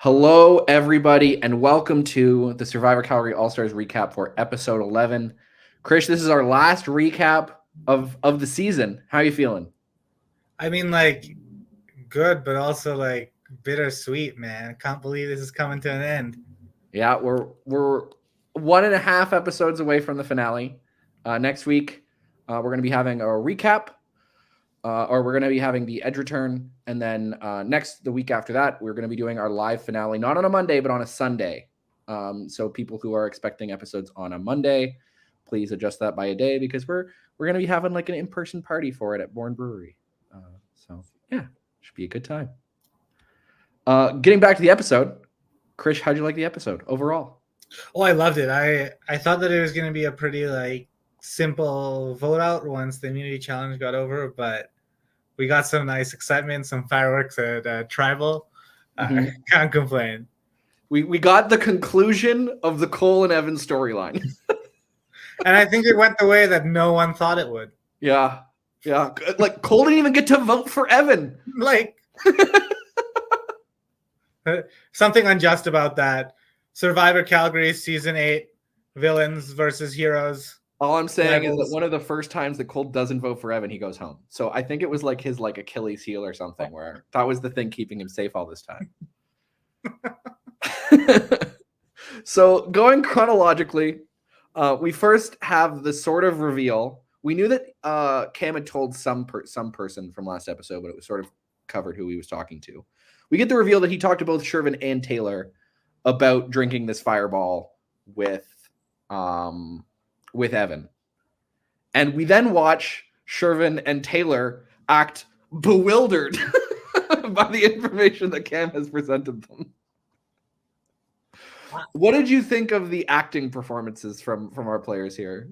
Hello, everybody, and welcome to the Survivor Calgary All-Stars recap for episode 11. Krish, this is our last recap of the season. How are you feeling? I mean, good, but also bittersweet, man. Can't believe this is coming to an end. Yeah, we're 1.5 episodes away from the finale. Next week, we're going to be having a recap, or we're going to be having the Edge return, and then the week after that, we're going to be doing our live finale, not on a Monday, but on a Sunday. So people who are expecting episodes on a Monday, please adjust that by a day because we're going to be having like an in-person party for it at Bourne Brewery. So yeah, should be a good time. Getting back to the episode, Krish, how'd you like the episode overall? Oh, I loved it. I thought that it was going to be a pretty simple vote out once the immunity challenge got over, but we got some nice excitement, some fireworks at Tribal. Can't complain. We got the conclusion of the Cole and Evan storyline. And I think it went the way that no one thought it would. Yeah. Like Cole didn't even get to vote for Evan. Something unjust about that. Survivor Calgary season 8, villains versus heroes. All I'm saying is that one of the first times that Cole doesn't vote for Evan, he goes home. So I think it was like his Achilles heel or something, where that was the thing keeping him safe all this time. So going chronologically, we first have the sort of reveal. We knew that Cam had told some person from last episode, but it was sort of covered who he was talking to. We get the reveal that he talked to both Shervin and Taylor about drinking this fireball with Evan. And we then watch Shervin and Taylor act bewildered by the information that Cam has presented them. What did you think of the acting performances from our players here?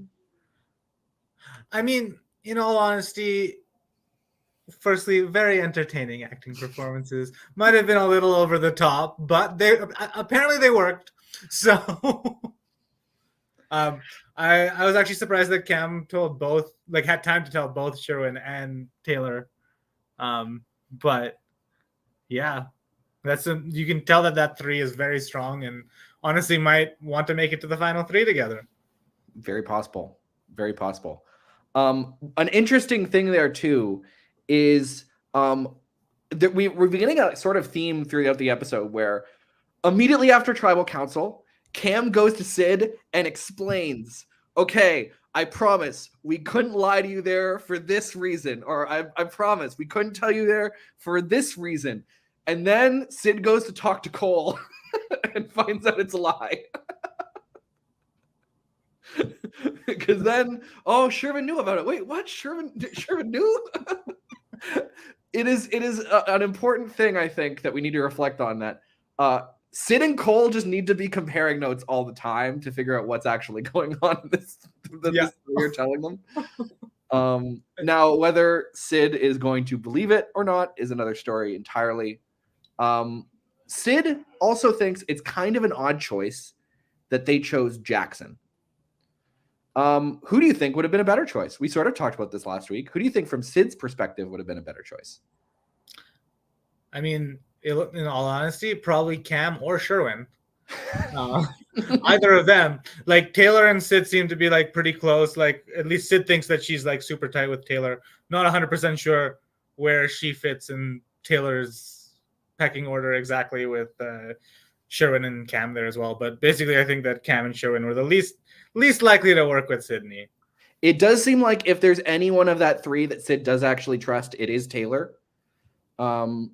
I mean, in all honesty, firstly, very entertaining acting performances. Might have been a little over the top, but they apparently worked. So I was actually surprised that Cam told both, had time to tell both Sherwin and Taylor. But yeah, you can tell that 3 is very strong and honestly might want to make it to the final 3 together. Very possible. Very possible. An interesting thing there too is that we're beginning a sort of theme throughout the episode where immediately after Tribal Council, Cam goes to Sid and explains, okay, I promise we couldn't lie to you there for this reason, or I promise we couldn't tell you there for this reason. And then Sid goes to talk to Cole and finds out it's a lie. Because then, Shervin knew about it. Wait, what? Shervin knew? It is an important thing, I think, that we need to reflect on, that Sid and Cole just need to be comparing notes all the time to figure out what's actually going on in this you're telling them. Now, whether Sid is going to believe it or not is another story entirely. Sid also thinks it's kind of an odd choice that they chose Jackson. Who do you think would have been a better choice? We sort of talked about this last week. Who do you think from Sid's perspective would have been a better choice? I mean, in all honesty, probably Cam or Sherwin. Either of them. Taylor and Sid seem to be pretty close. At least Sid thinks that she's super tight with Taylor. Not 100% sure where she fits in Taylor's pecking order exactly with Sherwin and Cam there as well. But basically, I think that Cam and Sherwin were the least likely to work with Sydney. It does seem like if there's any one of that 3 that Sid does actually trust, it is Taylor.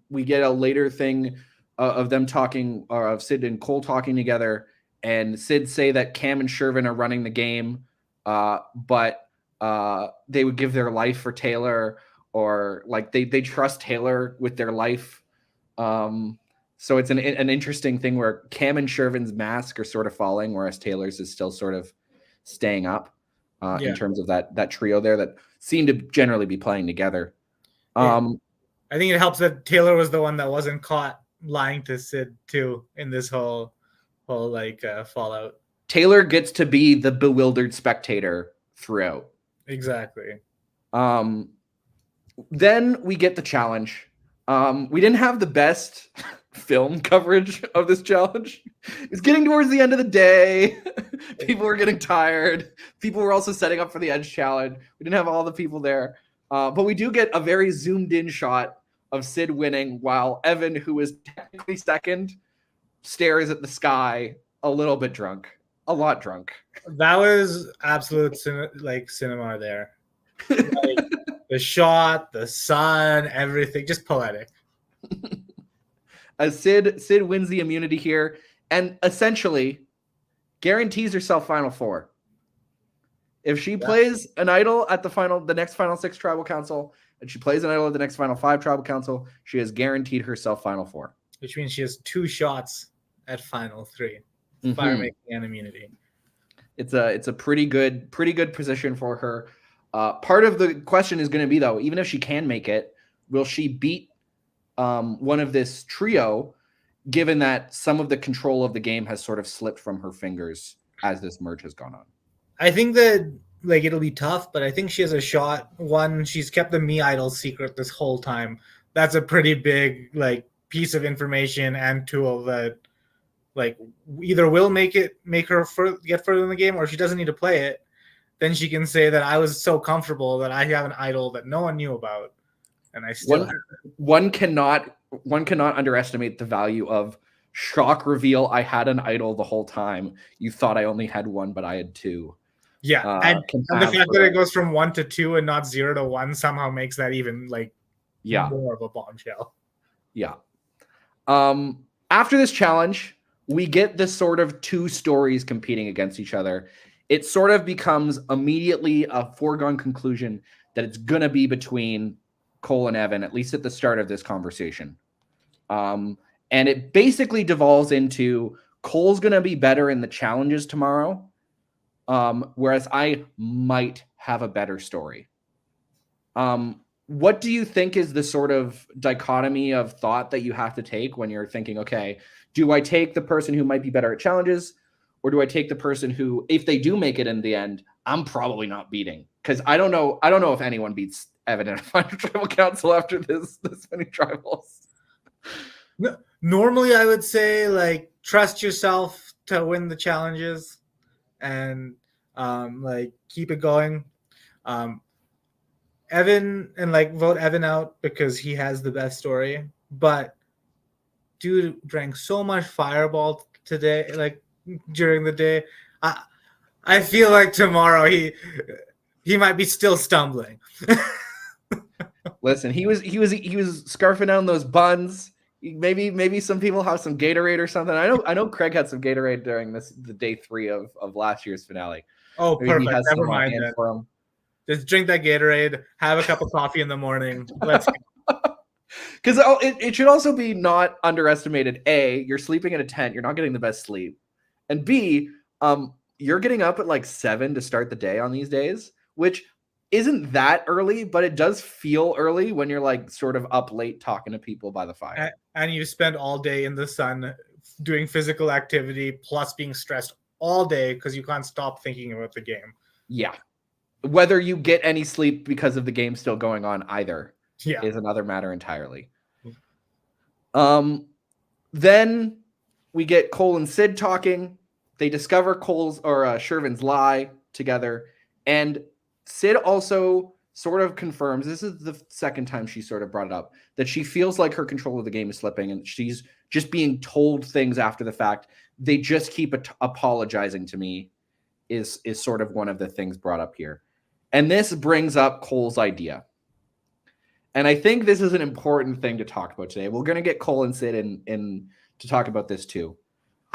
We get a later thing of them talking, or of Sid and Cole talking together, and Sid say that Cam and Shervin are running the game, but they would give their life for Taylor, or they trust Taylor with their life. So it's an interesting thing where Cam and Shervin's mask are sort of falling, whereas Taylor's is still sort of staying up in terms of that trio there that seem to generally be playing together. I think it helps that Taylor was the one that wasn't caught lying to Sid too in this whole fallout. Taylor gets to be the bewildered spectator throughout. Exactly. Then we get the challenge. We didn't have the best film coverage of this challenge. It's getting towards the end of the day. People were getting tired. People were also setting up for the Edge challenge. We didn't have all the people there. But we do get a very zoomed in shot of Sid winning while Evan, who is technically second, stares at the sky a little bit drunk. A lot drunk. That was absolute cinema there. Like, the shot, the sun, everything, just poetic. As Sid wins the immunity here and essentially guarantees herself Final Four. If she plays an idol at the next Final 6 Tribal Council, and she plays an idol at the next Final 5 Tribal Council, she has guaranteed herself Final Four. Which means she has 2 shots at Final 3. Fire making and immunity. It's a pretty good position for her. Part of the question is going to be, though, even if she can make it, will she beat one of this trio, given that some of the control of the game has sort of slipped from her fingers as this merge has gone on? I think that it'll be tough, but I think she has a shot. One, she's kept the Me Idol secret this whole time. That's a pretty big piece of information and tool that either will make her get further in the game, or if she doesn't need to play it, then she can say that I was so comfortable that I have an idol that no one knew about, and I still one cannot underestimate the value of shock reveal. I had an idol the whole time. You thought I only had one, but I had 2. Yeah, and the fact that it goes from 1 to 2 and not 0 to 1 somehow makes that even more of a bombshell. Yeah. After this challenge, we get this sort of 2 stories competing against each other. It sort of becomes immediately a foregone conclusion that it's going to be between Cole and Evan, at least at the start of this conversation. And it basically devolves into Cole's going to be better in the challenges tomorrow, whereas I might have a better story. What do you think is the sort of dichotomy of thought that you have to take when you're thinking, okay, do I take the person who might be better at challenges, or do I take the person who, if they do make it in the end, I'm probably not beating? Because I don't know if anyone beats Evan in a Final Tribal Council after this many tribals. Normally, I would say trust yourself to win the challenges, and keep it going. Evan, and vote Evan out because he has the best story, but dude drank so much Fireball today, during the day. I feel like tomorrow he might be still stumbling. Listen, he was scarfing down those buns. Maybe some people have some Gatorade or something. I know Craig had some Gatorade during the day 3 of last year's finale. Oh, maybe perfect. Never mind that. For him. Just drink that Gatorade, have a cup of coffee in the morning. Let's go. Because it should also be not underestimated. A, you're sleeping in a tent. You're not getting the best sleep. And B, you're getting up at 7 to start the day on these days, which isn't that early, but it does feel early when you're sort of up late talking to people by the fire. And you spend all day in the sun doing physical activity plus being stressed all day because you can't stop thinking about the game. Yeah. Whether you get any sleep because of the game still going on either is another matter entirely. Then we get Cole and Sid talking. They discover Shervin's lie together. And Sid also sort of confirms, this is the second time she sort of brought it up, that she feels like her control of the game is slipping and she's just being told things after the fact. They just keep apologizing to me is sort of one of the things brought up here. And this brings up Cole's idea. And I think this is an important thing to talk about today. We're going to get Cole and Sid in to talk about this too.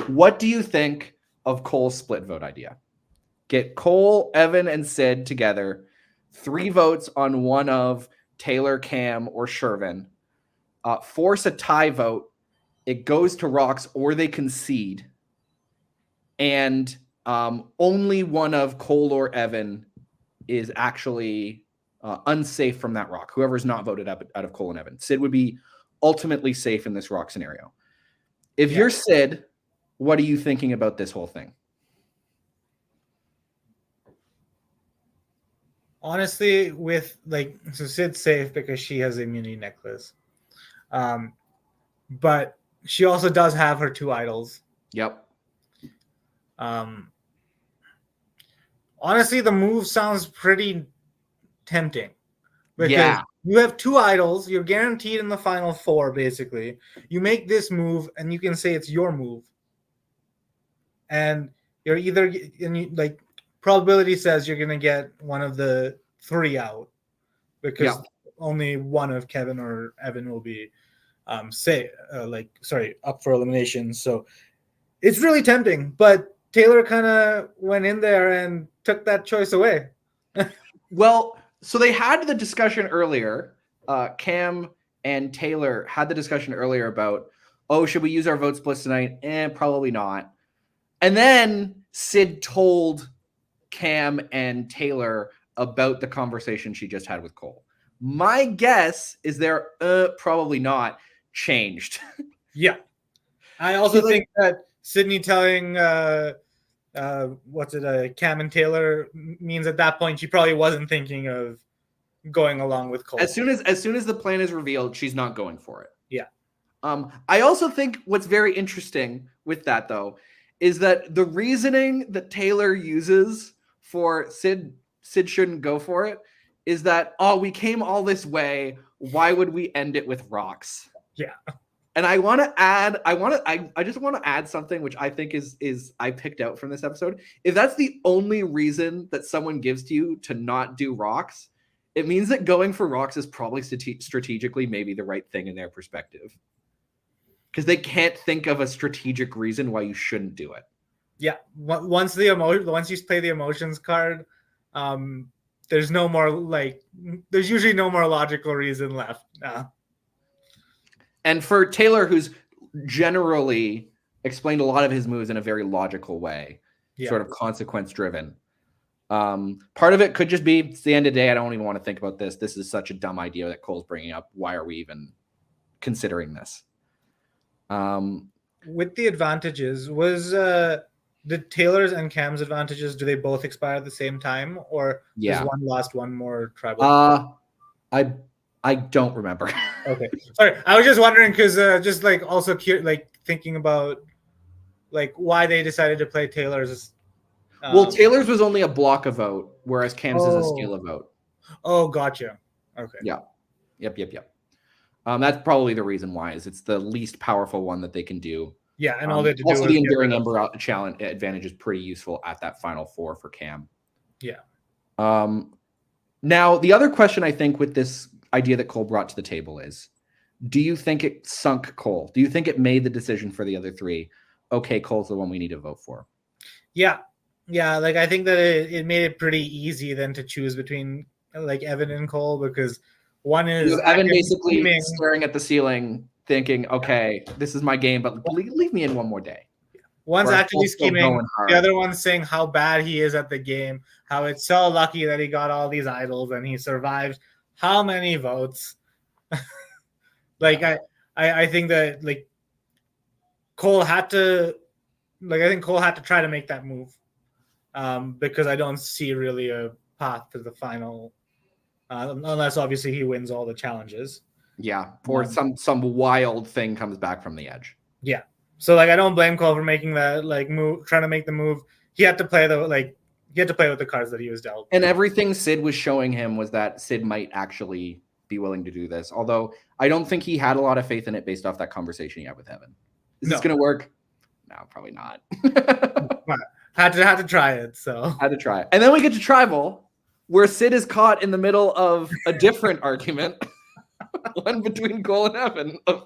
What do you think of Cole's split vote idea? Get Cole, Evan, and Sid together, 3 votes on one of Taylor, Cam, or Shervin. Force a tie vote. It goes to rocks or they concede. And only one of Cole or Evan is actually unsafe from that rock. Whoever's not voted out of Cole and Evan. Sid would be ultimately safe in this rock scenario. If you're Sid, what are you thinking about this whole thing? Honestly, so Sid's safe because she has the immunity necklace. But she also does have her two idols. Yep. Honestly, the move sounds pretty tempting because Yeah. you have two idols. You're guaranteed in the final four, basically. You make this move, and you can say it's your move. And you're either, like, probability says you're going to get one of the three out because Yep. only one of Kevin or Evan will be, up for elimination. So it's really tempting, but Taylor kind of went in there and took that choice away. Well, so they had the discussion earlier. Cam and Taylor had the discussion earlier about, oh, should we use our vote splits tonight? Probably not. And then Sid told Cam and Taylor about the conversation she just had with Cole. My guess is they're probably not changed. Yeah. I also think that Sydney telling Cam and Taylor means at that point she probably wasn't thinking of going along with Cole. As soon as the plan is revealed, she's not going for it. Yeah. I also think what's very interesting with that, though, is that the reasoning that Taylor uses for Sid shouldn't go for it is that, oh, we came all this way. Why would we end it with rocks? Yeah. And I just want to add something which I think is I picked out from this episode. If that's the only reason that someone gives to you to not do rocks, it means that going for rocks is probably strategically maybe the right thing in their perspective. Because they can't think of a strategic reason why you shouldn't do it. Yeah. Once you play the emotions card, there's no more there's usually no more logical reason left. And for Taylor, who's generally explained a lot of his moves in a very logical way, sort of consequence driven. Part of it could just be, it's the end of the day, I don't even want to think about this. This is such a dumb idea that Cole's bringing up. Why are we even considering this? With the advantages, was the Taylor's and Cam's advantages, do they both expire at the same time, or does one last one more tribal? I don't remember. Okay, sorry, I was just wondering because just also thinking about why they decided to play Taylor's. Well, Taylor's was only a block a vote, whereas Cam's is a steal a vote. Oh, gotcha. Okay. Yeah. Yep. That's probably the reason why, is it's the least powerful one that they can do. Yeah, and all they do also the Enduring Ember challenge advantage is pretty useful at that final four for Cam. Yeah. Now, the other question I think with this idea that Cole brought to the table is, do you think it sunk Cole? Do you think it made the decision for the other three? Okay, Cole's the one we need to vote for. Yeah. I think that it made it pretty easy then to choose between Evan and Cole, because one is Evan basically staring at the ceiling, thinking, okay, this is my game, but leave me in one more day. One's actually scheming, the other one's saying how bad he is at the game, how it's so lucky that he got all these idols and he survived how many votes. I think that Cole had to Cole had to try to make that move, because I don't see really a path to the final, unless obviously he wins all the challenges. Yeah, or some wild thing comes back from the edge. Yeah, so I don't blame Cole for making that move, trying to make the move. He had to play with the cards that he was dealt. And everything Sid was showing him was that Sid might actually be willing to do this. Although I don't think he had a lot of faith in it based off that conversation he had with Evan. Is this going to work? No, probably not. Had to try it. So had to try it. And then we get to Tribal, where Sid is caught in the middle of a different argument. One between Cole and Evan of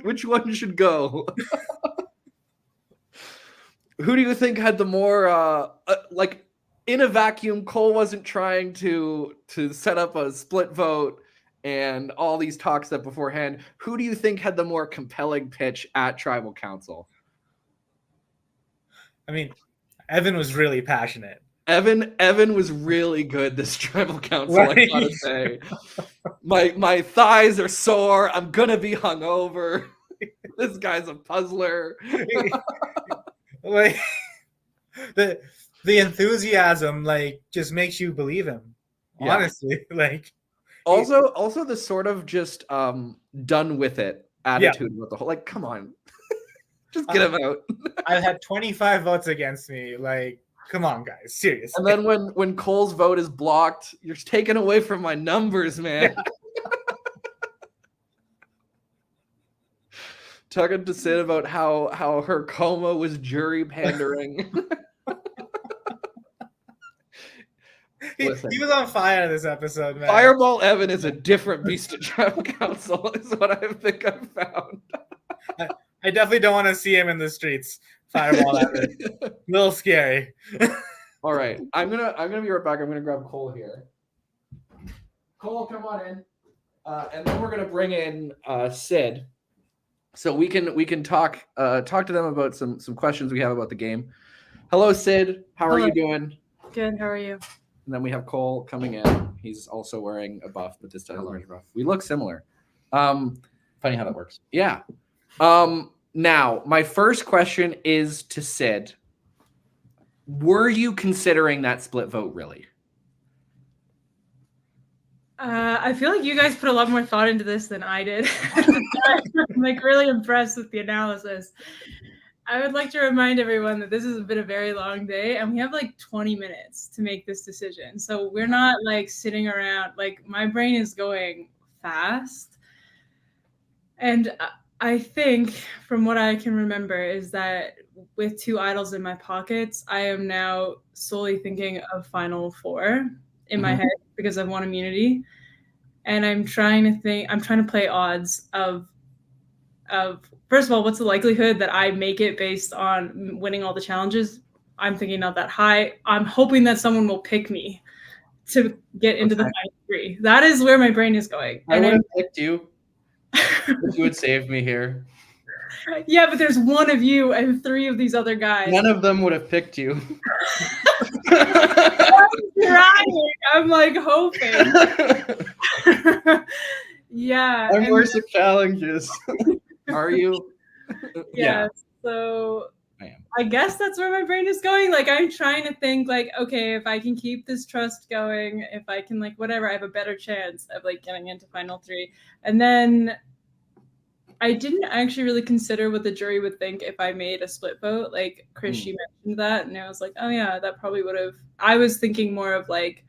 which one should go. Who do you think had the more in a vacuum? Cole wasn't trying to set up a split vote and all these talks that beforehand. Who do you think had the more compelling pitch at Tribal Council? I mean, Evan was really passionate. Evan was really good this Tribal Council, right? I gotta say. My thighs are sore. I'm gonna be hungover. This guy's a puzzler. The enthusiasm just makes you believe him. Honestly. Also the sort of just done with it attitude with the whole. Like, come on, just get him out. I've had 25 votes against me. Like, come on, guys, seriously. And then when Cole's vote is blocked, you're taking away from my numbers, man. Yeah. Talking to Sid about how her coma was jury pandering. He was on fire this episode, man. Fireball Evan is a different beast of tribal council, is what I think I've found. I definitely don't want to see him in the streets. Fireball Evan. A little scary. All right. I'm gonna be right back. I'm gonna grab Cole here. Cole, come on in. And then we're gonna bring in Sid. So we can talk to them about some questions we have about the game. Hello, Sid. How are you doing? Good. How are you? And then we have Cole coming in. He's also wearing a buff, but this time he's wearing a buff. We look similar. Funny how that works. Yeah. Now, my first question is to Sid. Were you considering that split vote, really? I feel like you guys put a lot more thought into this than I did. I'm like really impressed with the analysis. I would like to remind everyone that this has been a very long day and we have like 20 minutes to make this decision. So we're not like sitting around, like my brain is going fast. And I think from what I can remember is that with 2 idols in my pockets, I am now solely thinking of Final 4 in my head because I've won immunity. And I'm trying to play odds of first of all, what's the likelihood that I make it based on winning all the challenges? I'm thinking not that high. I'm hoping that someone will pick me to get into the final 3. That is where my brain is going. I would have picked you if you would save me here. Yeah, but there's one of you and 3 of these other guys. None of them would have picked you. I'm trying. I'm like hoping. Yeah. I'm worse at challenges. Are you? Yeah. So I guess that's where my brain is going. Like I'm trying to think like, okay, if I can keep this trust going, if I can like whatever, I have a better chance of like getting into final 3. And then I didn't actually really consider what the jury would think if I made a split vote. Like Chris, you mentioned that, and I was like, oh yeah, that probably would have. I was thinking more of like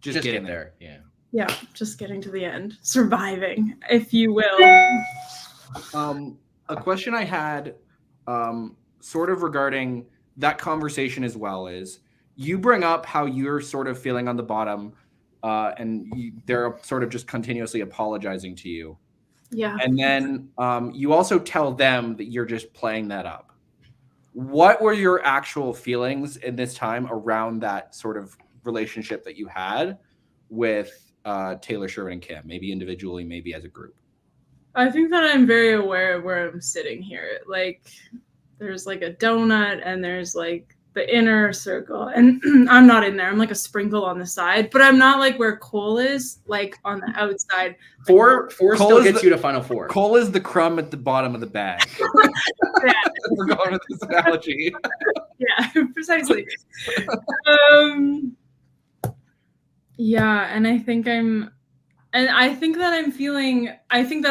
just getting there. Yeah. Yeah, just getting to the end, surviving, if you will. A question I had, sort of regarding that conversation as well, is you bring up how you're sort of feeling on the bottom, and they're sort of just continuously apologizing to you. Yeah. And then you also tell them that you're just playing that up. What were your actual feelings in this time around that sort of relationship that you had with Taylor, Sherwin, and Kim, maybe individually, maybe as a group? I think that I'm very aware of where I'm sitting here. Like, there's like a donut and there's like the inner circle, and I'm not in there. I'm like a sprinkle on the side, but I'm not like where Cole is, like on the outside. Four still gets you to final 4. Cole is the crumb at the bottom of the bag. Yeah. We're going with this analogy. Yeah, precisely. Yeah, and I think that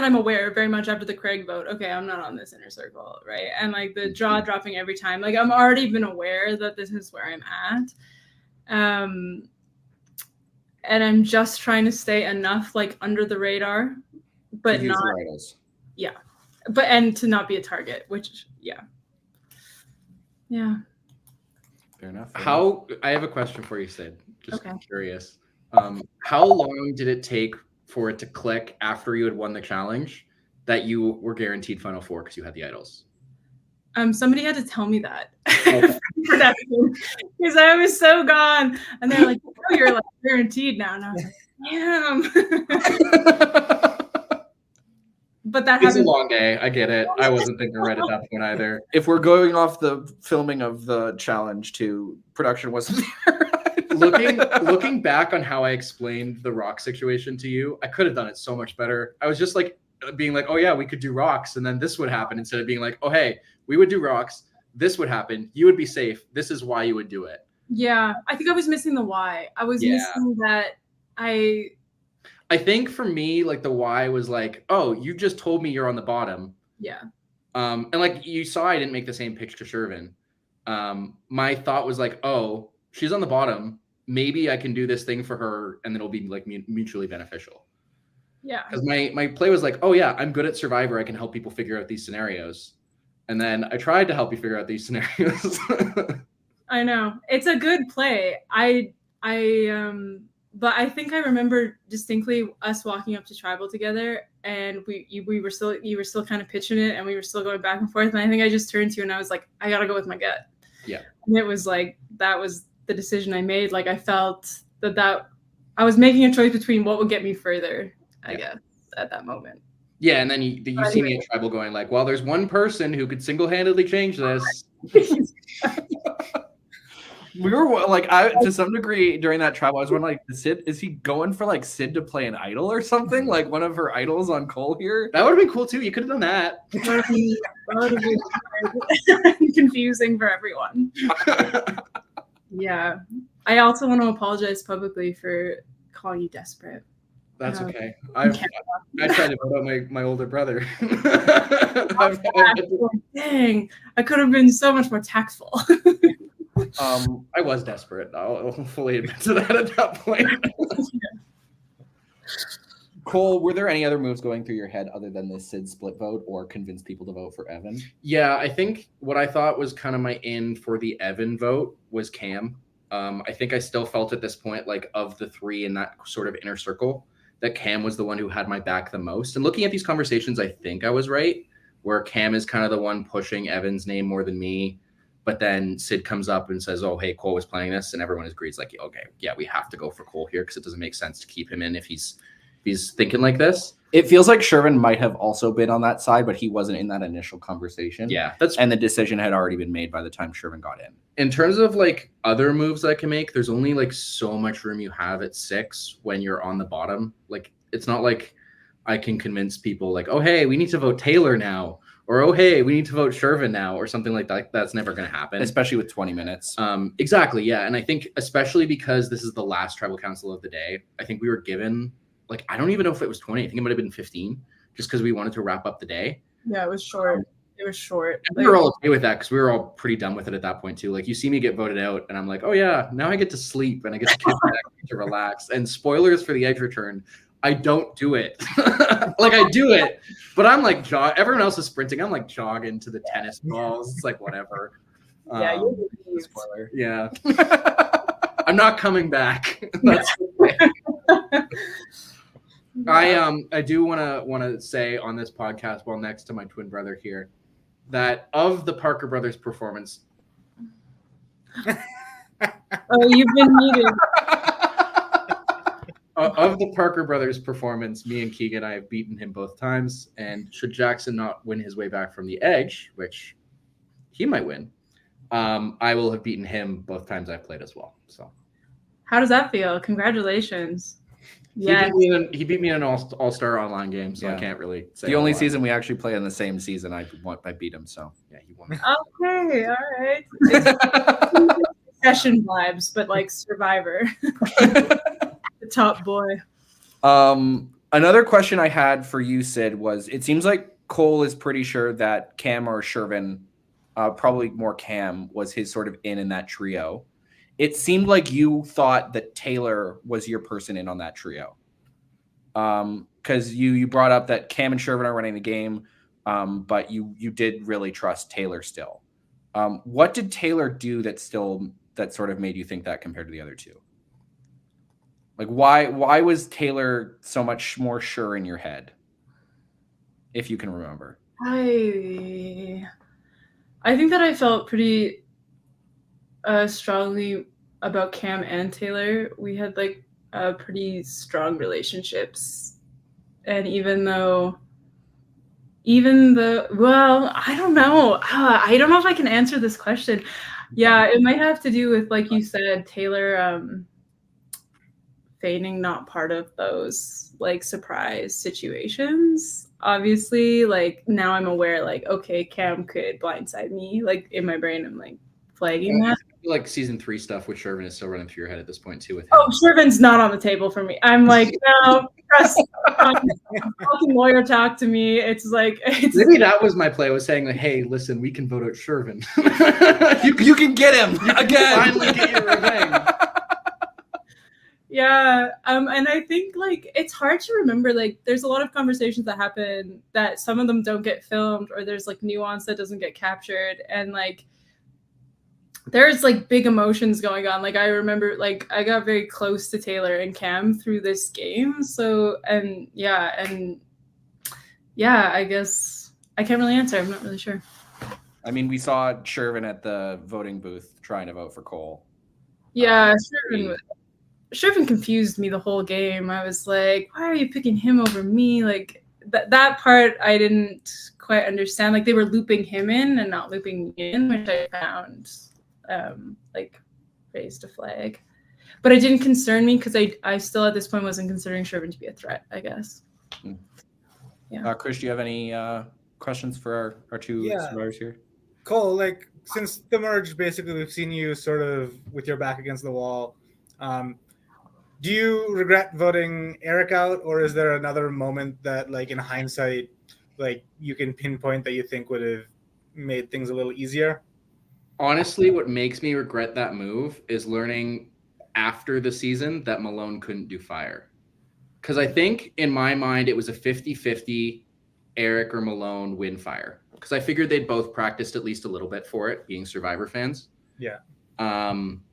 I'm aware very much after the Craig vote, okay, I'm not on this inner circle, right? And like the jaw dropping every time, like I'm already been aware that this is where I'm at. And I'm just trying to stay enough like under the radar, but not, yeah, but, and to not be a target, which, yeah. Fair enough. I have a question for you, Sid. Just Okay. curious. How long did it take for it to click after you had won the challenge that you were guaranteed final 4 because you had the idols? Somebody had to tell me that because I was so gone, and they're like, "Oh, you're like guaranteed now," and I was like, "Damn." But that It's a long day. I get it. I wasn't thinking right at that point either. If we're going off the filming of the challenge to production wasn't there. Looking back on how I explained the rock situation to you, I could have done it so much better. I was just like being like, oh yeah, we could do rocks, and then this would happen, instead of being like, oh hey, we would do rocks, this would happen, you would be safe, this is why you would do it. Yeah, I think I was missing the why. I was missing that I think for me, like the why was like, oh, you just told me you're on the bottom. Yeah. And like you saw, I didn't make the same pitch to Shervin. My thought was like, oh, she's on the bottom. Maybe I can do this thing for her, and it'll be like mutually beneficial. Yeah. Because my play was like, oh yeah, I'm good at Survivor. I can help people figure out these scenarios. And then I tried to help you figure out these scenarios. I know. It's a good play. But I think I remember distinctly us walking up to Tribal together, and you were still kind of pitching it, and we were still going back and forth. And I think I just turned to you and I was like, I gotta go with my gut. Yeah. And it was like that was the decision I made. Like I felt that I was making a choice between what would get me further, I guess, at that moment. Yeah, and then you see me at Tribal going like, well, there's one person who could single-handedly change this. We were like, to some degree during that travel, I was wondering, like, Sid, is he going for like Sid to play an idol or something? Like one of her idols on Cole here? That would have been cool too. You could have done that. That would be confusing for everyone. Yeah. I also want to apologize publicly for calling you desperate. That's okay. I tried to vote out my older brother. Dang, I could have been so much more tactful. I was desperate. I'll fully admit to that at that point. Cole, were there any other moves going through your head other than the Sid split vote or convince people to vote for Evan? Yeah, I think what I thought was kind of my in for the Evan vote was Cam. I think I still felt at this point, like of the three in that sort of inner circle, that Cam was the one who had my back the most. And looking at these conversations, I think I was right, where Cam is kind of the one pushing Evan's name more than me. But then Sid comes up and says, oh, hey, Cole was playing this. And everyone agrees like, okay, yeah, we have to go for Cole here because it doesn't make sense to keep him in if he's thinking like this. It feels like Shervin might have also been on that side, but he wasn't in that initial conversation. Yeah. And the decision had already been made by the time Shervin got in. In terms of like other moves I can make, there's only like so much room you have at 6 when you're on the bottom. Like, it's not like I can convince people like, oh, hey, we need to vote Taylor now. Or, oh, hey, we need to vote Shervin now, or something like that. That's never going to happen. Especially with 20 minutes. Exactly, yeah. And I think especially because this is the last tribal council of the day, I think we were given, like, I don't even know if it was 20. I think it might have been 15, just because we wanted to wrap up the day. Yeah, it was short. It was short. We were all okay with that because we were all pretty done with it at that point, too. Like, you see me get voted out, and I'm like, oh, yeah, now I get to sleep, and I get to get back to relax. And spoilers for the Edge return, I don't do it. Like, I do it, but I'm like, everyone else is sprinting. I'm like jogging to the tennis balls. It's like, whatever. Yeah, spoiler. Yeah. I'm not coming back. That's okay. I do want to say on this podcast, while next to my twin brother here, that of the Parker brothers performance. Oh, you've been muted. Of the Parker brothers performance, me and Keegan, I have beaten him both times. And should Jackson not win his way back from the edge, which he might win, I will have beaten him both times I've played as well. So, how does that feel? Congratulations. Yeah, he beat me in an all-star online game, so yeah. I can't really say the only season we actually play in the same season. I beat him, so yeah, he won. Okay, all right. Session vibes, but like Survivor. The top boy. Another question I had for you, Sid, was it seems like Cole is pretty sure that Cam or Shervin, probably more Cam, was his sort of in that trio. It seemed like you thought that Taylor was your person in on that trio. Because you brought up that Cam and Shervin are running the game, but you did really trust Taylor still. What did Taylor do that sort of made you think that compared to the other two? Like, why was Taylor so much more sure in your head, if you can remember? I think that I felt pretty strongly about Cam and Taylor. We had like pretty strong relationships, and even though well, I don't know. I don't know if I can answer this question. Yeah, it might have to do with, like you said, Taylor feigning not part of those like surprise situations. Obviously, like now I'm aware, like, okay, Cam could blindside me. Like in my brain, I'm like, flagging that. I feel like season 3 stuff with Shervin is still running through your head at this point too. With him. Oh, Shervin's not on the table for me. I'm like, no, press fucking lawyer talk to me. It's like Maybe that was my play. I was saying like, hey, listen, we can vote out Shervin. You can get him again. Finally get your revenge. Yeah, and I think like it's hard to remember. Like, there's a lot of conversations that happen that some of them don't get filmed, or there's like nuance that doesn't get captured, and like there's like big emotions going on. Like I remember, like I got very close to Taylor and Cam through this game. So I guess I can't really answer. I'm not really sure. I mean, we saw Shervin at the voting booth trying to vote for Cole. Yeah, Shervin confused me the whole game. I was like, why are you picking him over me? Like that part I didn't quite understand. Like they were looping him in and not looping me in, which I found like raised a flag. But it didn't concern me because I still at this point wasn't considering Shervin to be a threat, I guess. Yeah. Chris, do you have any questions for our two survivors here? Cole, like since the merge, basically we've seen you sort of with your back against the wall. Do you regret voting Eric out, or is there another moment that, like in hindsight, like you can pinpoint that you think would have made things a little easier? Honestly, what makes me regret that move is learning after the season that Malone couldn't do fire. Because I think in my mind, it was a 50-50 Eric or Malone win fire. Because I figured they'd both practiced at least a little bit for it, being Survivor fans. Yeah.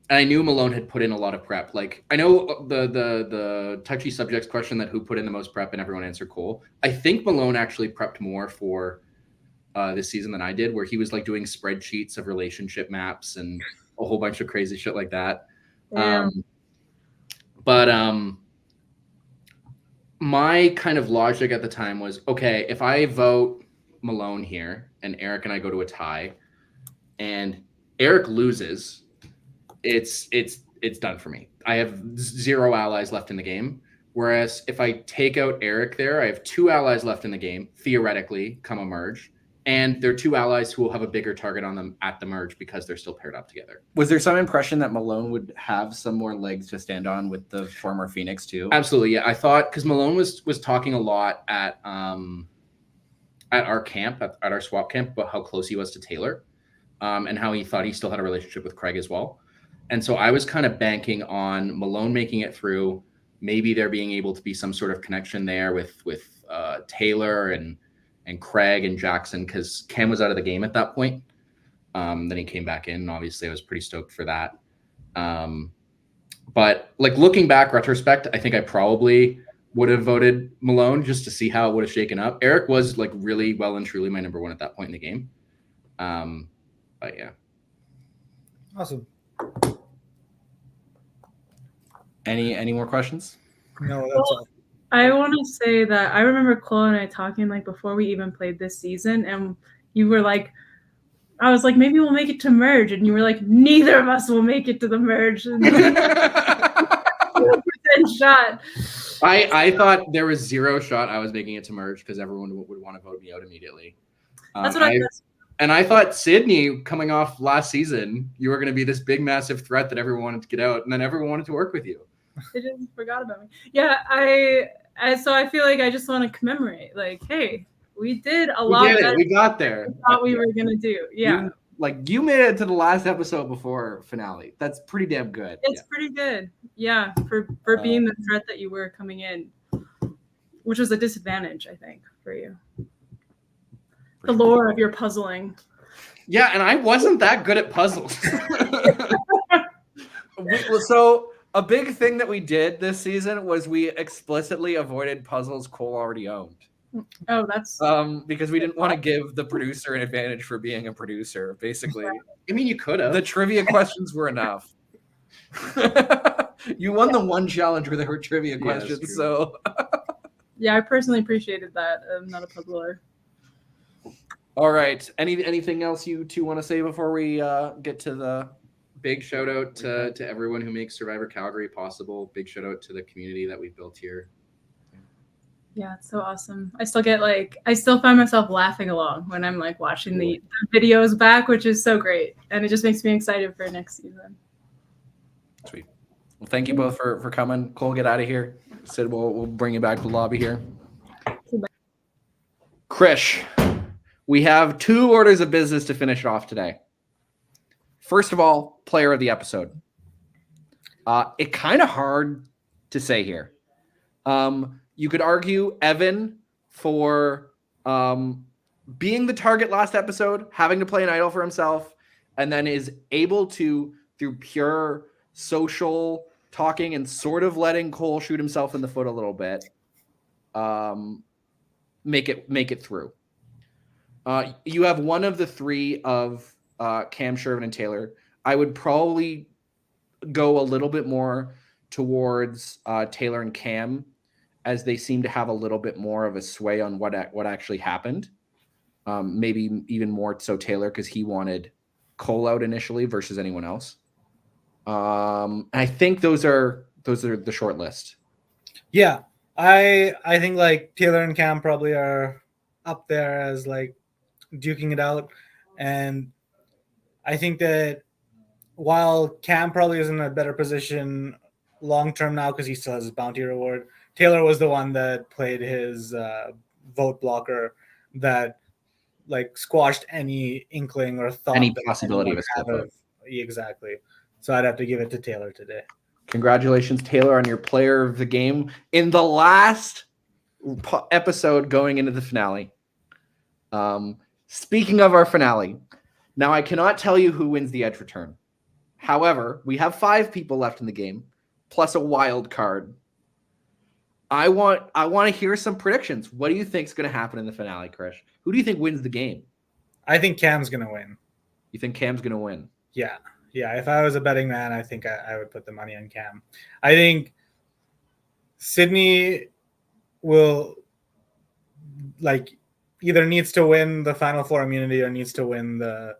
And I knew Malone had put in a lot of prep. Like I know the touchy subjects question that who put in the most prep and everyone answered Cole. I think Malone actually prepped more for this season than I did, where he was like doing spreadsheets of relationship maps and a whole bunch of crazy shit like that. Yeah. My kind of logic at the time was, okay, if I vote Malone here and Eric and I go to a tie and Eric loses, it's done for me. I have 0 allies left in the game. Whereas if I take out Eric there, I have 2 allies left in the game, theoretically, come a merge. And there are 2 allies who will have a bigger target on them at the merge because they're still paired up together. Was there some impression that Malone would have some more legs to stand on with the former Phoenix too? Absolutely, yeah. I thought because Malone was talking a lot at our camp, at our swap camp, about how close he was to Taylor, and how he thought he still had a relationship with Craig as well. And so I was kind of banking on Malone making it through, maybe there being able to be some sort of connection there with Taylor and Craig and Jackson, because Cam was out of the game at that point. Then he came back in, and obviously I was pretty stoked for that. But like looking back, retrospect, I think I probably would have voted Malone just to see how it would have shaken up. Eric was like really well and truly my number 1 at that point in the game. But yeah. Awesome. Any more questions? No, that's all. I want to say that I remember Cole and I talking like before we even played this season, and you were like, I was like, maybe we'll make it to merge, and you were like, neither of us will make it to the merge. 100% shot. I thought there was 0 shot I was making it to merge because everyone would want to vote me out immediately. That's what I thought. And I thought Sydney, coming off last season, you were going to be this big, massive threat that everyone wanted to get out, and then everyone wanted to work with you. They just forgot about me. Yeah, so I feel like I just want to commemorate. Like, hey, we did a lot better We got there. than we thought we were gonna do. Yeah, You made it to the last episode before finale. That's pretty damn good. it's pretty good. Yeah, for being the threat that you were coming in, which was a disadvantage, I think, for you. The lore of your puzzling. Yeah, and I wasn't that good at puzzles. So a big thing that we did this season was we explicitly avoided puzzles Cole already owned. Oh, that's because we didn't want to give the producer an advantage for being a producer, basically. I mean, you could have. The trivia questions were enough. You won the one challenge where there were trivia questions, so yeah, I personally appreciated that. I'm not a puzzler. All right. Anything else you two want to say before we get to the big shout out to everyone who makes Survivor Calgary possible. Big shout out to the community that we've built here. Yeah, it's so awesome. I still find myself laughing along when I'm like watching the videos back, which is so great. And it just makes me excited for next season. Sweet. Well, thank you both for coming. Cole, get out of here. Sid, we'll bring you back to the lobby here. Krish, we have 2 orders of business to finish it off today. First of all, player of the episode. It kind of hard to say here. You could argue Evan for being the target last episode, having to play an idol for himself, and then is able to, through pure social talking and sort of letting Cole shoot himself in the foot a little bit, make it through. You have one of the 3 of Cam, Shervin, and Taylor. I would probably go a little bit more towards Taylor and Cam, as they seem to have a little bit more of a sway on what actually happened. Maybe even more so Taylor, because he wanted Cole out initially versus anyone else. I think those are the short list. Yeah, I think like Taylor and Cam probably are up there as like duking it out, and I think that while Cam probably is in a better position long term now because he still has his bounty reward, Taylor was the one that played his vote blocker that like squashed any inkling or thought, any possibility of a split vote. Exactly. So I'd have to give it to Taylor today. Congratulations, Taylor, on your player of the game in the last episode going into the finale. Speaking of our finale, now I cannot tell you who wins the edge return. However, we have 5 people left in the game, plus a wild card. I want to hear some predictions. What do you think is going to happen in the finale, Krish? Who do you think wins the game? I think Cam's going to win. You think Cam's going to win? Yeah. If I was a betting man, I think I would put the money on Cam. I think Sydney will like either needs to win the Final Four immunity or needs to win the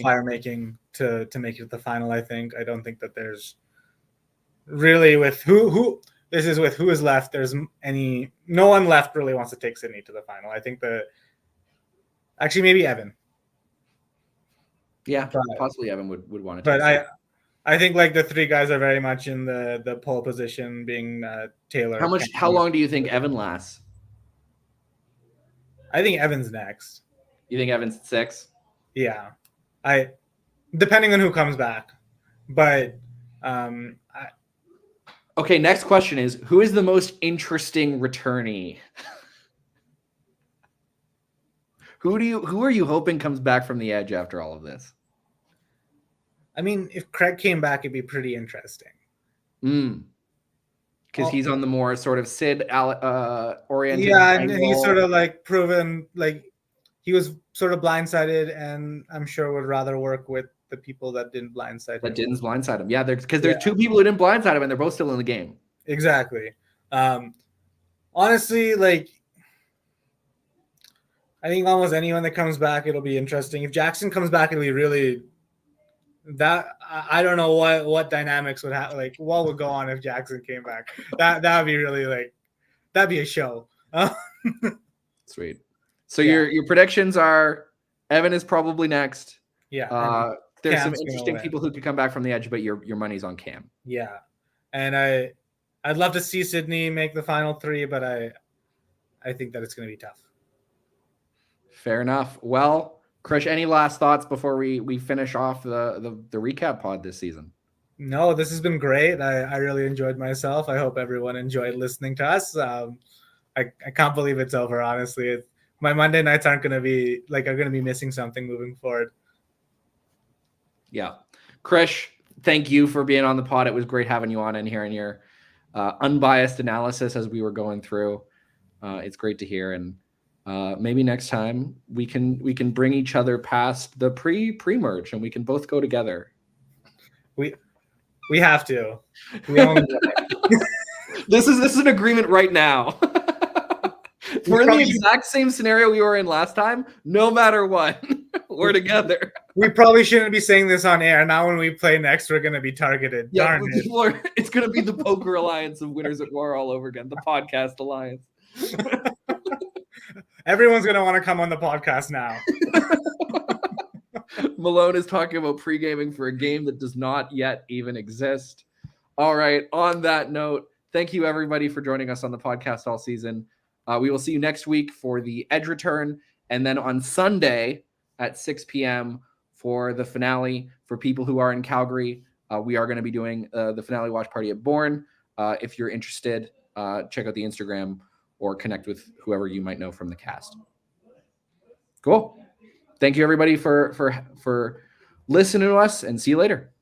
fire making to make it to the final. I don't think that there's really with who is left. There's no one left really wants to take Sydney to the final. I think actually maybe Evan. Yeah, possibly Evan would want to. But I think like the 3 guys are very much in the pole position, being Taylor. How long do you think Evan lasts? I think Evan's next. You think Evan's 6? Yeah, depending on who comes back, but okay. Next question is, who is the most interesting returnee? Who are you hoping comes back from the edge after all of this? I mean, if Craig came back, it'd be pretty interesting. Because he's on the more sort of Sid oriented. Yeah, and he's sort of like proven like he was sort of blindsided, and I'm sure would rather work with the people that didn't blindside him. That didn't blindside him. Yeah, because there's 2 people who didn't blindside him, and they're both still in the game. Exactly. Honestly, like I think almost anyone that comes back, it'll be interesting. If Jackson comes back, it'll be really that. I don't know what dynamics would happen. Like what would go on if Jackson came back? That would be really that'd be a show. Sweet. So your predictions are Evan is probably next. Yeah. There's some interesting people who could come back from the edge, but your money's on Cam. Yeah, and I'd love to see Sydney make the final 3, but I think that it's going to be tough. Fair enough. Well, Krish, any last thoughts before we finish off the recap pod this season? No, this has been great. I really enjoyed myself. I hope everyone enjoyed listening to us. I can't believe it's over, honestly. My Monday nights aren't going to be like I'm going to be missing something moving forward. Yeah. Krish, thank you for being on the pod. It was great having you on and hearing your unbiased analysis as we were going through. It's great to hear. And maybe next time we can bring each other past the pre-merge and we can both go together. We have to. We own This is an agreement right now. We're in the exact same scenario we were in last time. No matter what, we're together. We probably shouldn't be saying this on air. Now when we play next, we're going to be targeted. Yeah, Darn it. people it's going to be the Poker Alliance of Winners at War all over again. The podcast alliance. Everyone's going to want to come on the podcast now. Malone is talking about pre-gaming for a game that does not yet even exist. All right. On that note, thank you everybody for joining us on the podcast all season. We will see you next week for the Edge return, and then on Sunday at 6 p.m. for the finale. For people who are in Calgary, we are going to be doing the finale watch party at Bourne. If you're interested, check out the Instagram or connect with whoever you might know from the cast. Cool. Thank you everybody for listening to us, and see you later.